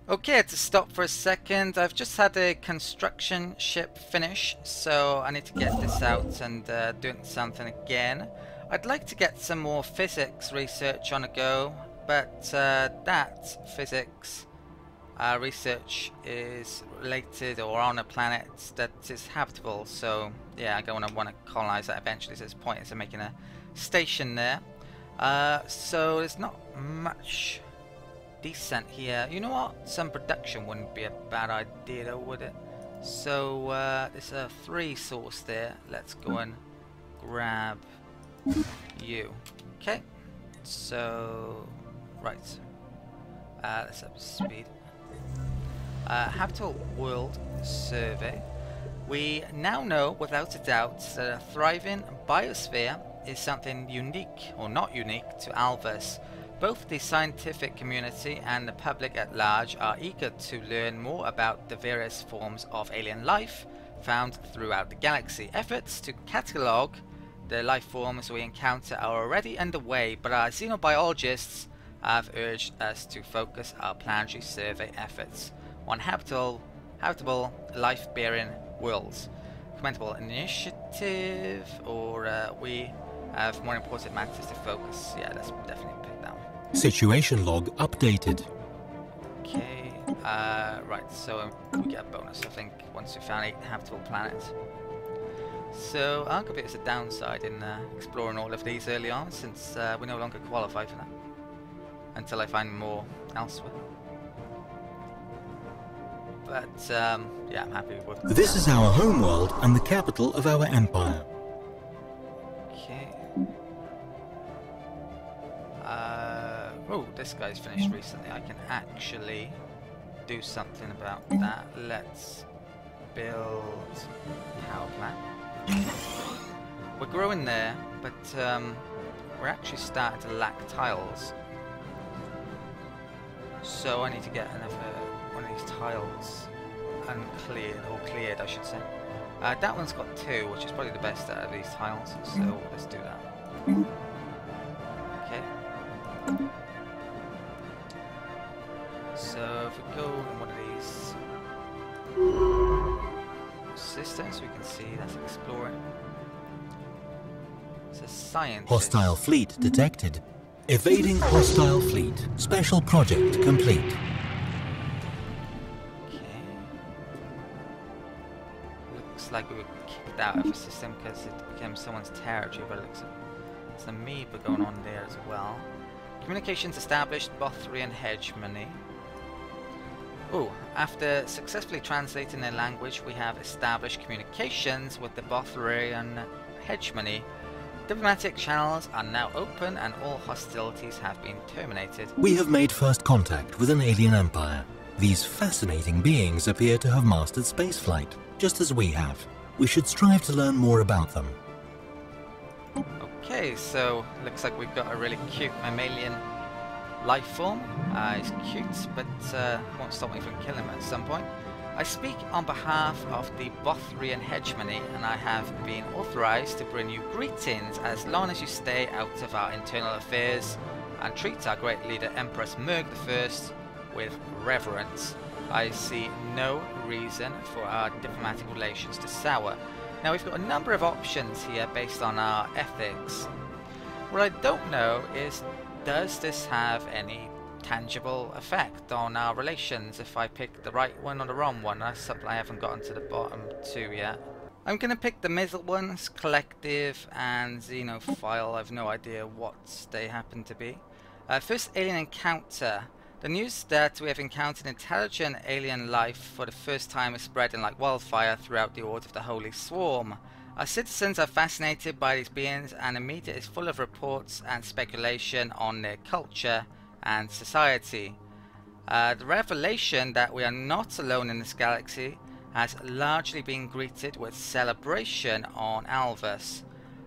Okay, to stop for a second, I've just had a construction ship finish, so I need to get this out and do something again. I'd like to get some more physics research on a go, but that physics research is related or on a planet that is habitable, so yeah, I don't want to colonize that eventually, so there's point in making a station there. So there's not much decent here. You know what? Some production wouldn't be a bad idea though, would it? So there's a 3 source there. Let's go and grab you. Okay. So right. Let's up speed. Habitable World Survey. We now know without a doubt that a thriving biosphere is something unique, or not unique, to Alvus. Both the scientific community and the public at large are eager to learn more about the various forms of alien life found throughout the galaxy. Efforts to catalogue the life forms we encounter are already underway, but our xenobiologists have urged us to focus our planetary survey efforts on habitable life-bearing worlds. Commendable initiative, or we have more important matters to focus. Yeah, let's definitely pick that one. Situation log updated. Okay, right, so we get a bonus, I think, once we found 8 habitable planets. So, I'll give it as a downside in exploring all of these early on, since we no longer qualify for that, until I find more elsewhere. But, yeah, I'm happy with that. This is our homeworld and the capital of our empire. Okay. Oh, this guy's finished recently. I can actually do something about that. Let's build power plant. We're growing there, but we're actually starting to lack tiles. So I need to get another one of these tiles uncleared, or cleared I should say. That one's got 2, which is probably the best out of these tiles, so let's do that. Okay. So if we go in one of these systems, we can see that's exploring. It's a science. Hostile fleet detected. Evading hostile fleet. Special project complete. Okay. Looks like we were kicked out of the system because it became someone's territory, but it looks like there's an amoeba going on there as well. Communications established, Bothrian hegemony. Oh, after successfully translating their language, we have established communications with the Bothrian hegemony. Diplomatic channels are now open and all hostilities have been terminated. We have made first contact with an alien empire. These fascinating beings appear to have mastered spaceflight, just as we have. We should strive to learn more about them. Okay, so looks like we've got a really cute mammalian life form. He's cute, but won't stop me from killing him at some point. I speak on behalf of the Bothrian hegemony, and I have been authorized to bring you greetings as long as you stay out of our internal affairs and treat our great leader Empress Merg I with reverence. I see no reason for our diplomatic relations to sour. Now we've got a number of options here based on our ethics. What I don't know is, does this have any tangible effect on our relations if I pick the right one or the wrong one? That's something I haven't gotten to the bottom 2 yet. I'm going to pick the middle ones, Collective and Xenophile. I've no idea what they happen to be. First alien encounter. The news that we have encountered intelligent alien life for the first time is spreading like wildfire throughout the Order of the Holy Swarm. Our citizens are fascinated by these beings, and the media is full of reports and speculation on their culture and society. The revelation that we are not alone in this galaxy has largely been greeted with celebration on Alvus.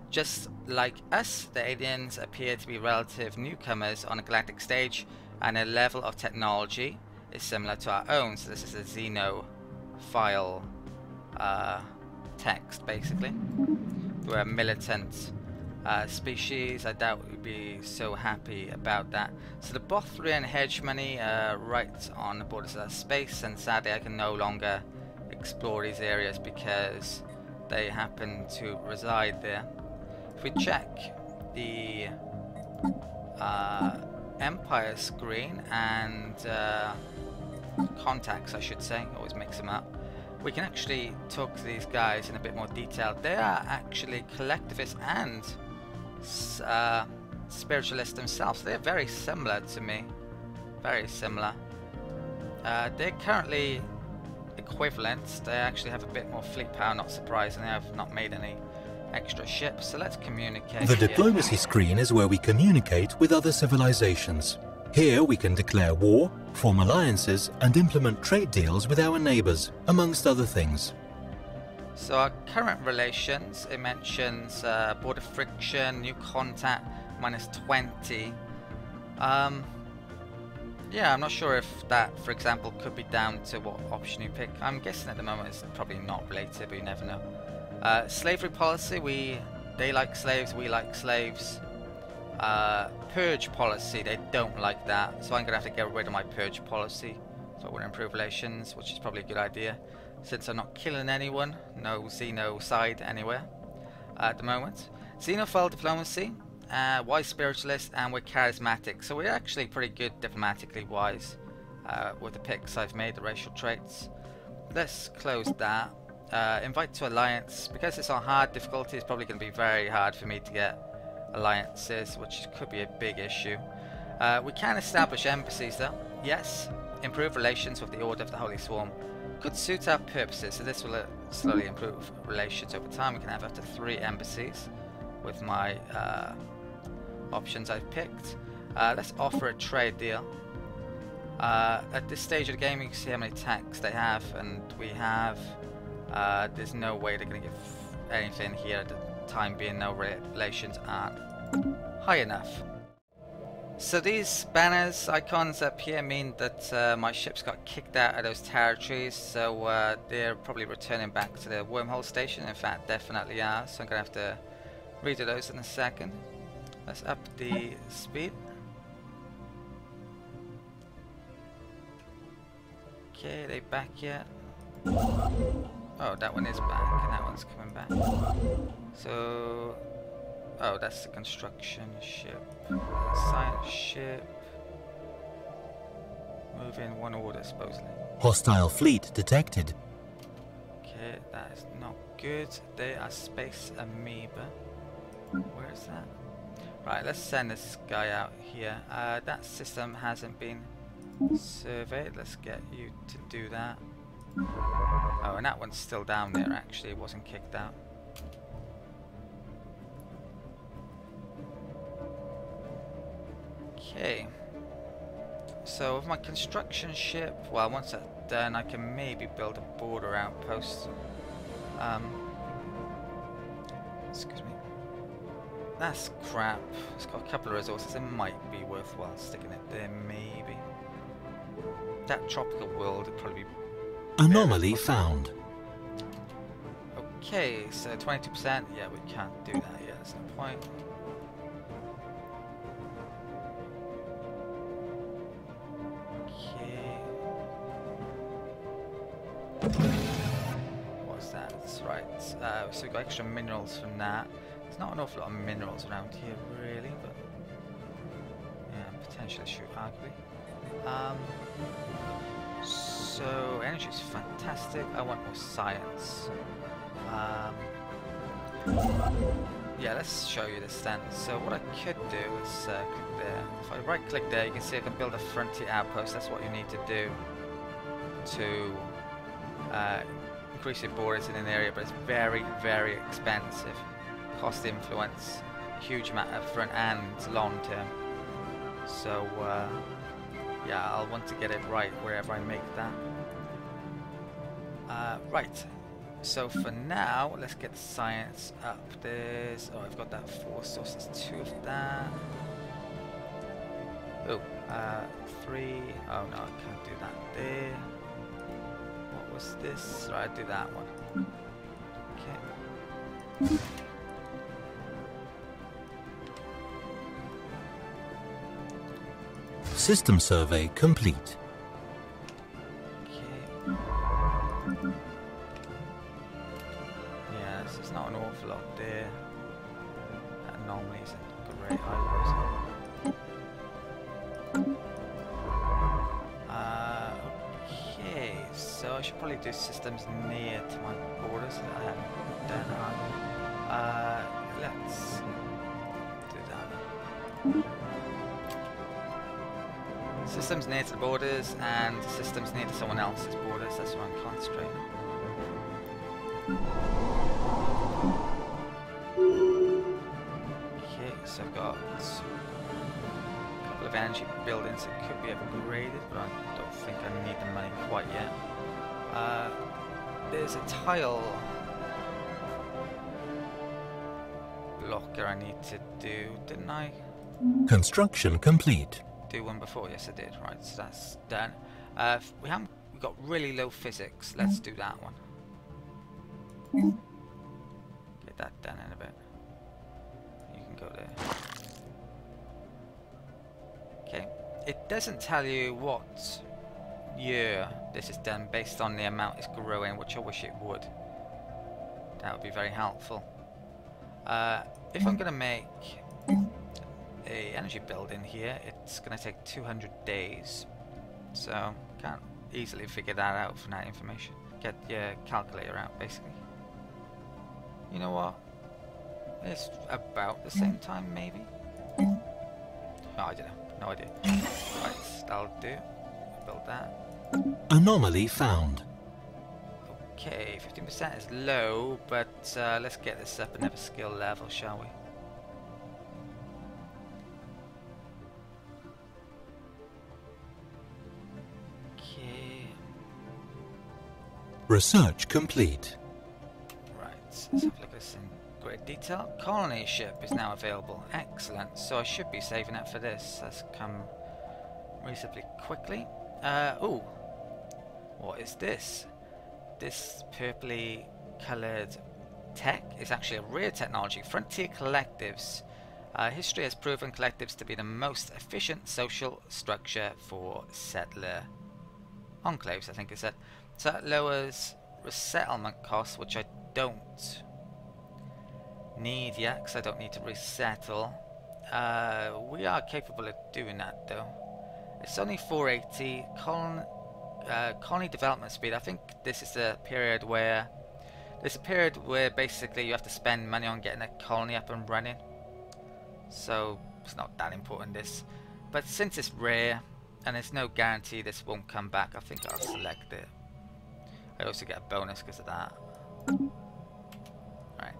Just like us, the aliens appear to be relative newcomers on a galactic stage, and their level of technology is similar to our own. So this is a Xenophile text, basically. We're a militant species. I doubt we'd be so happy about that. So the Bothrian hegemony right on the borders of that space, and sadly I can no longer explore these areas because they happen to reside there. If we check the Empire screen and contacts, I should say, always mix them up, we can actually talk to these guys in a bit more detail. They are actually collectivists and spiritualists themselves. They're very similar to me, very similar. They're currently equivalent. They actually have a bit more fleet power, not surprisingly. I've not made any extra ships, so let's communicate. The diplomacy screen is where we communicate with other civilizations. Here we can declare war, form alliances, and implement trade deals with our neighbors, amongst other things. So our current relations, it mentions border friction, new contact, -20. Yeah, I'm not sure if that, for example, could be down to what option you pick. I'm guessing at the moment it's probably not related, but you never know. Slavery policy, they like slaves, we like slaves. Purge policy, they don't like that, so I'm going to have to get rid of my purge policy. So I want to improve relations, which is probably a good idea, since I'm not killing anyone. No Xenocide anywhere at the moment. Xenophile diplomacy, wise spiritualist, and we're charismatic. So we're actually pretty good diplomatically wise with the picks I've made, the racial traits. Let's close that. Invite to alliance. Because it's on hard difficulty, it's probably going to be very hard for me to get alliances, which could be a big issue. We can establish embassies though. Yes. Improve relations with the Order of the Holy Swarm. Could suit our purposes, so this will slowly improve relations over time. We can have up to 3 embassies with my options I've picked. Let's offer a trade deal. At this stage of the game you can see how many tanks they have, and we have there's no way they're going to give anything here at the time being. No relations aren't high enough. So these banners, icons up here mean that my ships got kicked out of those territories, so they're probably returning back to the wormhole station. In fact, definitely are, so I'm going to have to redo those in a second. Let's up the speed. Okay, they back yet? Oh, that one is back, and that one's coming back. So, oh, that's the construction ship. Science ship. Move in 1 order, supposedly. Hostile fleet detected. Okay, that is not good. They are space amoeba. Where is that? Right, let's send this guy out here. That system hasn't been surveyed. Let's get you to do that. Oh, and that one's still down there actually, it wasn't kicked out. Okay. So with my construction ship, well, once that's done I can maybe build a border outpost. Excuse me. That's crap. It's got a couple of resources, it might be worthwhile sticking it there, maybe. That tropical world would probably be Anomaly found. Okay, so 22%. Yeah, we can't do that yet. There's no point. Okay. What's that? That's right. So we got extra minerals from that. There's not an awful lot of minerals around here, really, but yeah, potentially shoot arguably. So energy is fantastic. I want more science. Yeah, let's show you this then. So what I could do is click there. If I right click there, you can see I can build a frontier outpost. That's what you need to do to increase your borders in an area, but it's very, very expensive. Cost influence, huge amount up front and long term. So yeah, I'll want to get it right wherever I make that. Right, so for now, let's get science up. There's, oh, I've got that force source, there's 2 of that. Oh, 3, oh no, I can't do that there. What was this? Right, I'll do that one. Okay. System survey complete. Okay. Yeah, so it's not an awful lot there. Anomalies and great items. Okay, so I should probably do systems near to my borders that I haven't done. Let's do that. Systems near to the borders and systems near to someone else's borders. That's where I'm concentrating. Okay, so I've got a couple of energy buildings that could be upgraded, but I don't think I need the money quite yet. There's a tile blocker I need to do, didn't I? Construction complete. Do one before? Yes, I did. Right, so that's done. We've got really low physics. Let's do that one. Get that done in a bit. You can go there. Okay. It doesn't tell you what year this is done based on the amount it's growing, which I wish it would. That would be very helpful. If I'm going to make a energy building here, it's going to take 200 days. So, can't easily figure that out from that information. Get your calculator out, basically. You know what? It's about the same time, maybe? Oh, I don't know. No idea. Right, that'll do. Build that. Anomaly found. Okay, 15% is low, but let's get this up another skill level, shall we? Okay. Research complete. Right, let's have a look at this in great detail. Colony ship is now available. Excellent. So I should be saving up for this. That's come reasonably quickly. Ooh. What is this? This purpley coloured tech is actually a rare technology. Frontier Collectivists. History has proven collectives to be the most efficient social structure for settler enclaves, I think it said. So that lowers resettlement costs, which I don't need yet, because I don't need to resettle. We are capable of doing that, though. It's only 480. Colony development speed. I think this is a period where basically you have to spend money on getting a colony up and running. So it's not that important, this. But since it's rare and there's no guarantee this won't come back, I think I'll select it. I also get a bonus because of that. Right.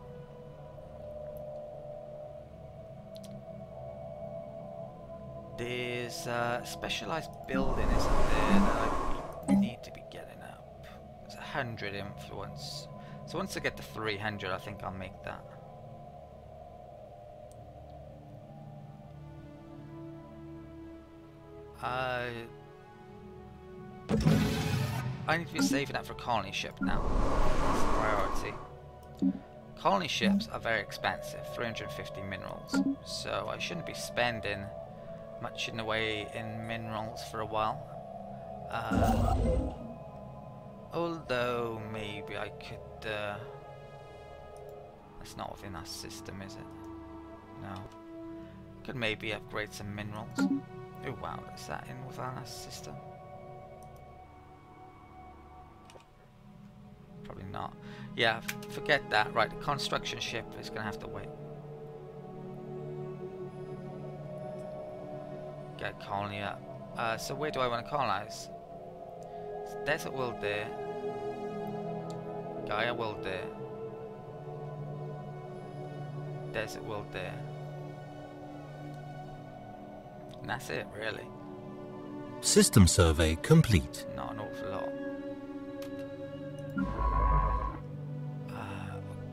There's a specialized building, isn't there, that I need to be getting up. It's 100 influence. So once I get to 300, I think I'll make that. I need to be saving up for a colony ship now. That's the priority. Colony ships are very expensive, 350 minerals. So I shouldn't be spending much in the way in minerals for a while. Although maybe I could. That's not within our system, is it? No. Could maybe upgrade some minerals. Oh wow, is that in within our system? Probably not. Yeah, forget that. Right, the construction ship is going to have to wait. Get a colony up. So where do I want to colonize? Desert world there. Gaia world there. Desert world there. And that's it, really. System survey complete. Not an awful lot.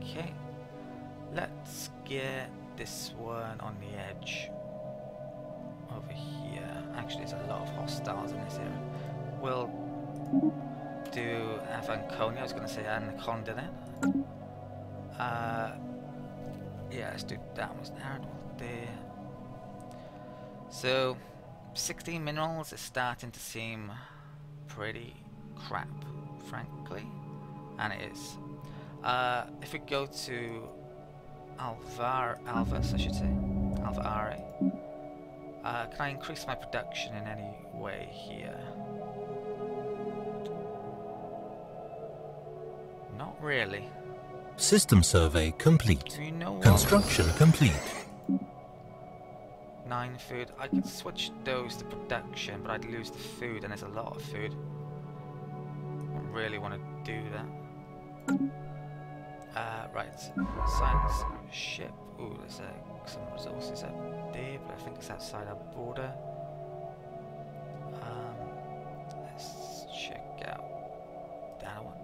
Okay. Let's get this one on the edge. Over here. Actually, there's a lot of hostiles in this area. We'll do Avanconia. I was going to say Anaconda then. Yeah, let's do that one. There. So, 16 minerals is starting to seem pretty crap, frankly. And it is. If we go to Alvarez, I should say. Alvare. Can I increase my production in any way here? Not really. System survey complete. You know what? Construction complete. 9 food. I could switch those to production, but I'd lose the food, and there's a lot of food. I don't really want to do that. Right. Science ship. Ooh, there's some resources up there, but I think it's outside our border. Let's check out that one.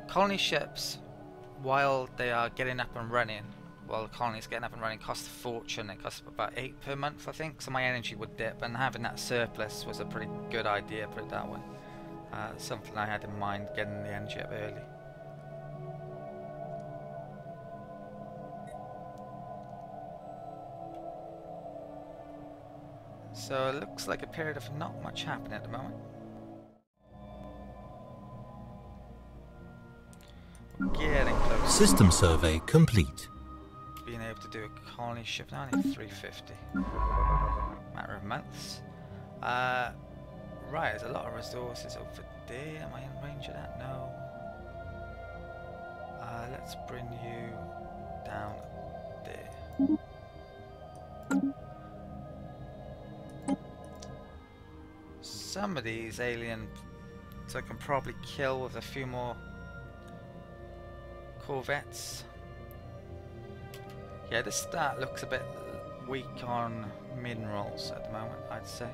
Colony ships, while they are getting up and running, while the colony's getting up and running, cost a fortune. It costs about 8 per month, I think, so my energy would dip, and having that surplus was a pretty good idea, put it that way. Something I had in mind, getting the energy up early. So it looks like a period of not much happening at the moment. Getting close. System survey complete. Being able to do a colony ship now, I need 350. Matter of months. Right, there's a lot of resources over there. Am I in range of that? No. Let's bring you down there. Some of these aliens I can probably kill with a few more corvettes. Yeah, this stat looks a bit weak on minerals at the moment, I'd say.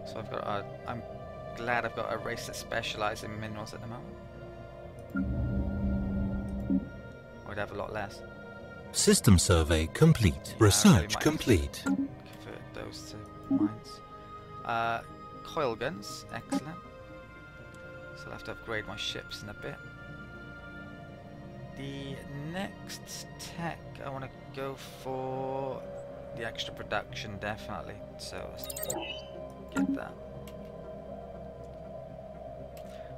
So I've got I'm glad I've got a race that specialises in minerals at the moment. I'd have a lot less. System survey complete. Yeah, Research complete. Convert those to mines. Coil guns, excellent. So I'll have to upgrade my ships in a bit. The next tech I want to go for the extra production, definitely. So let's get that.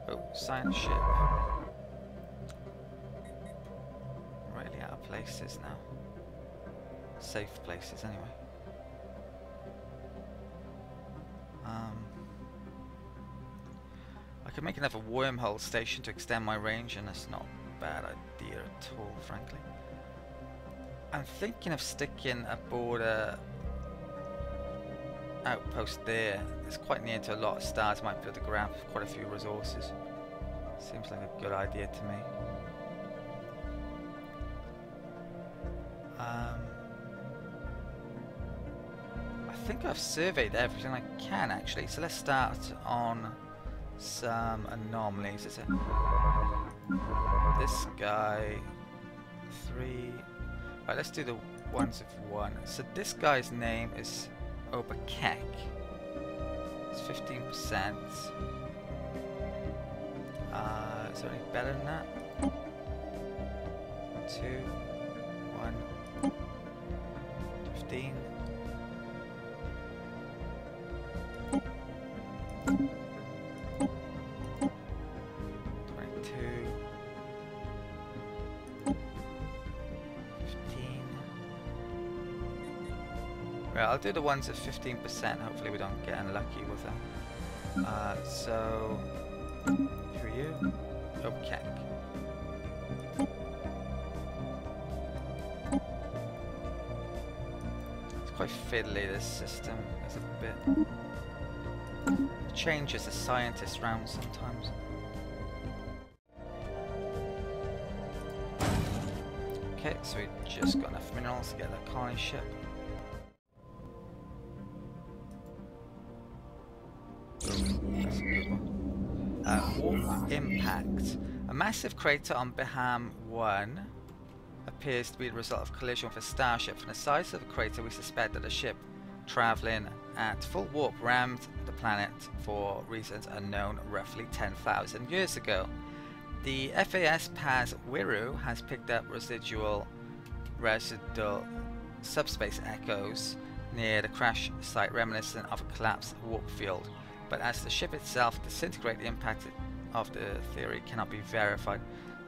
Oh, science ship. Really out of places now. Safe places anyway. I could make another wormhole station to extend my range, and that's not a bad idea at all, frankly. I'm thinking of sticking a border outpost there. It's quite near to a lot of stars. Might be able to grab quite a few resources. Seems like a good idea to me. I think I've surveyed everything I can actually, so let's start on some anomalies. Is it this guy? 3. Right, let's do the ones of 1. So this guy's name is Obakek. It's 15%. Is there any better than that? 2, 1, 15. Right, I'll do the ones at 15%. Hopefully we don't get unlucky with them. So, who are you? Okay. It's quite fiddly, this system. It's a bit... It changes the scientists round sometimes. Okay, so we just got enough minerals to get that colony ship. That's a good one. Warp impact. A massive crater on Beham 1 appears to be the result of collision with a starship. From the size of the crater, we suspect that a ship travelling at full warp rammed the planet for reasons unknown roughly 10,000 years ago. The FAS Paz Wiru has picked up residual subspace echoes near the crash site reminiscent of a collapsed warp field, but as the ship itself disintegrates, the impact of the theory cannot be verified.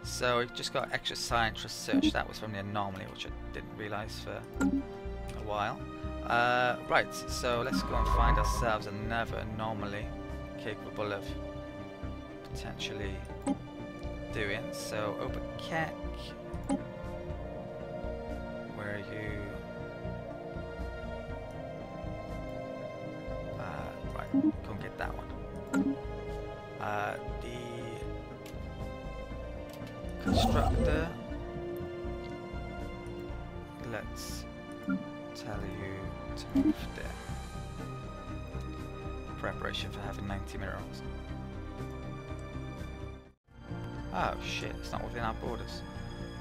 So it just got extra science research. That was from the Anomaly, which I didn't realise for a while. Right, so let's go and find ourselves another anomaly capable of potentially doing. So Oberkeck, where are you? Right, go and get that one. The constructor, let's tell you to move there. Preparation for having 90 minerals. Oh shit, it's not within our borders.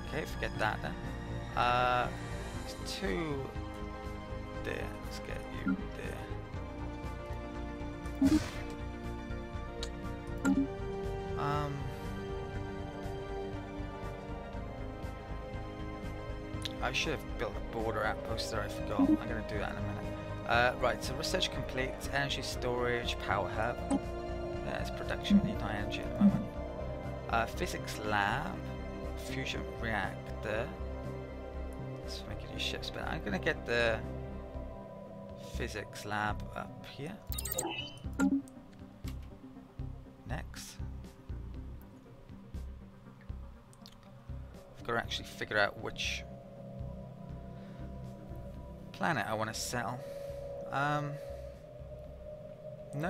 Okay, forget that then. There's 2 there. Let's get you there. I should have built a border outpost there, I forgot. I'm going to do that in a minute. Right, so research complete, energy storage, power hub. There's production, we need no energy at the moment. Physics lab, fusion reactor. Let's make it your ships, but I'm going to get the physics lab up here. Next. I've got to actually figure out which planet I want to settle. None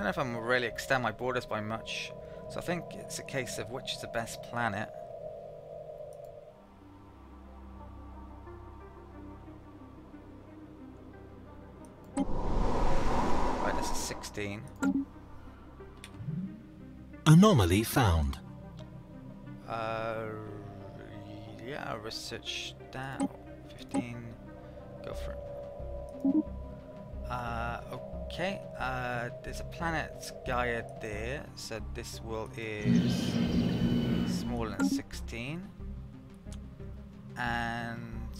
of them will really extend my borders by much, so I think it's a case of which is the best planet. Right, this is 16. Anomaly found. Yeah, research that. 15. Go for it. Okay, there's a planet Gaia there, so this world is smaller than 16, and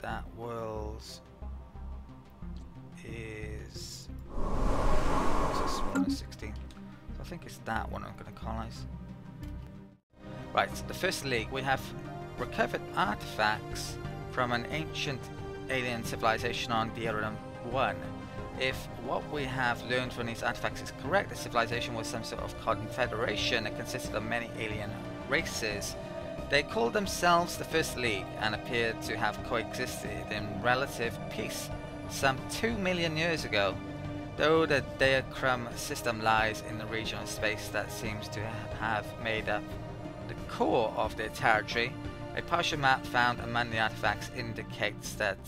that world is also smaller than 16, so I think it's that one I'm going to colonize. Right, so the first league, we have recovered artifacts from an ancient alien civilization on Diagram 1. If what we have learned from these artifacts is correct, the civilization was some sort of confederation that consisted of many alien races. They called themselves the First League and appeared to have coexisted in relative peace some 2 million years ago. Though the diagram system lies in the region of space that seems to have made up the core of their territory, a partial map found among the artifacts indicates that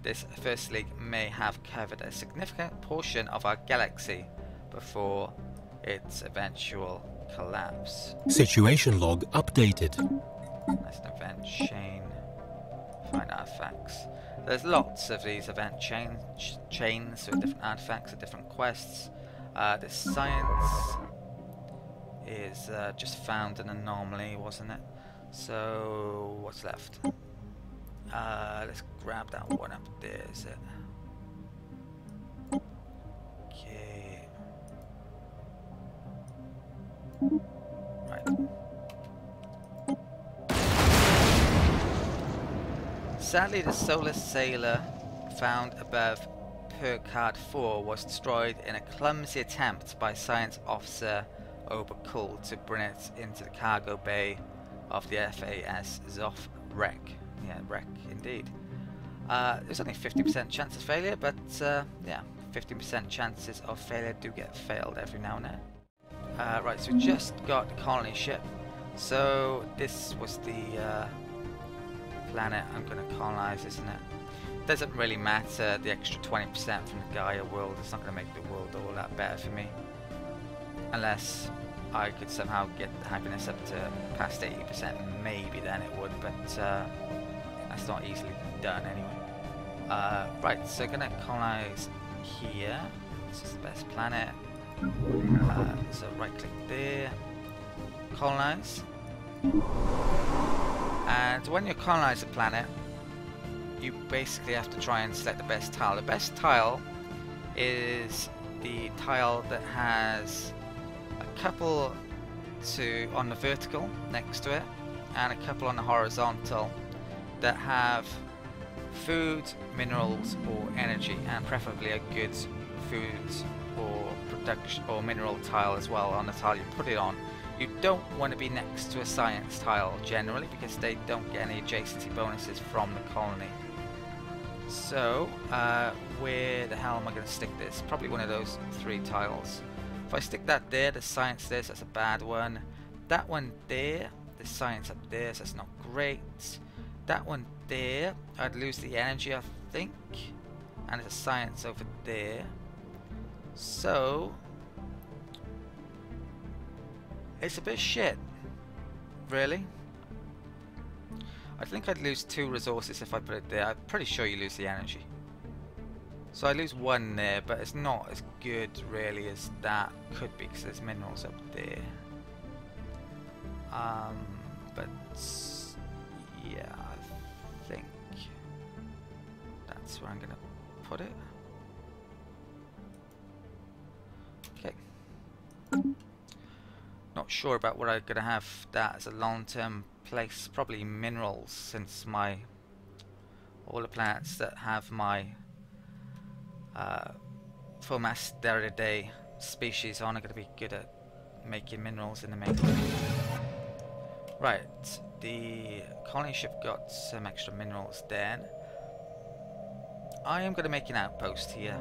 this First League may have covered a significant portion of our galaxy before its eventual collapse. Situation log updated. That's an event chain. Find artifacts. There's lots of these event chains with different artifacts and different quests. The science is just found an anomaly, wasn't it? So what's left? Let's grab that one up there, is it? Okay. Right. Sadly, the solar sailor found above Percard 4 was destroyed in a clumsy attempt by science officer Oberkuhl to bring it into the cargo bay of the FAS Zoff wreck. Yeah, wreck indeed. There's only 50% chance of failure, but yeah, 50% chances of failure do get failed every now and then. Right, so we just got the colony ship. So this was the planet I'm going to colonize, isn't it? Doesn't really matter the extra 20% from the Gaia world. It's not going to make the world all that better for me, unless I could somehow get the happiness up to past 80%. Maybe then it would, but that's not easily done anyway. Right, so going to colonize here. This is the best planet. So right click there, colonize. And when you colonize a planet, you basically have to try and select the best tile. The best tile is the tile that has a couple on the vertical next to it and a couple on the horizontal that have food, minerals or energy, and preferably a good food or production or mineral tile as well on the tile you put it on. You don't want to be next to a science tile generally because they don't get any adjacency bonuses from the colony. So where the hell am I going to stick this? Probably one of those 3 tiles. If I stick that there, the science there, so that's a bad one. That one there, the science up there, so that's not great. That one there, I'd lose the energy I think, and there's a science over there. So it's a bit shit, really. I think I'd lose 2 resources if I put it there. I'm pretty sure you lose the energy. So I lose 1 there, but it's not as good really as that could be because there's minerals up there. But yeah, I think that's where I'm gonna put it. Okay. Not sure about where I'm gonna have that as a long-term place. Probably minerals, since all the planets that have my full mass Day species on are going to be good at making minerals in the main. Right, the colony ship got some extra minerals then. I am going to make an outpost here.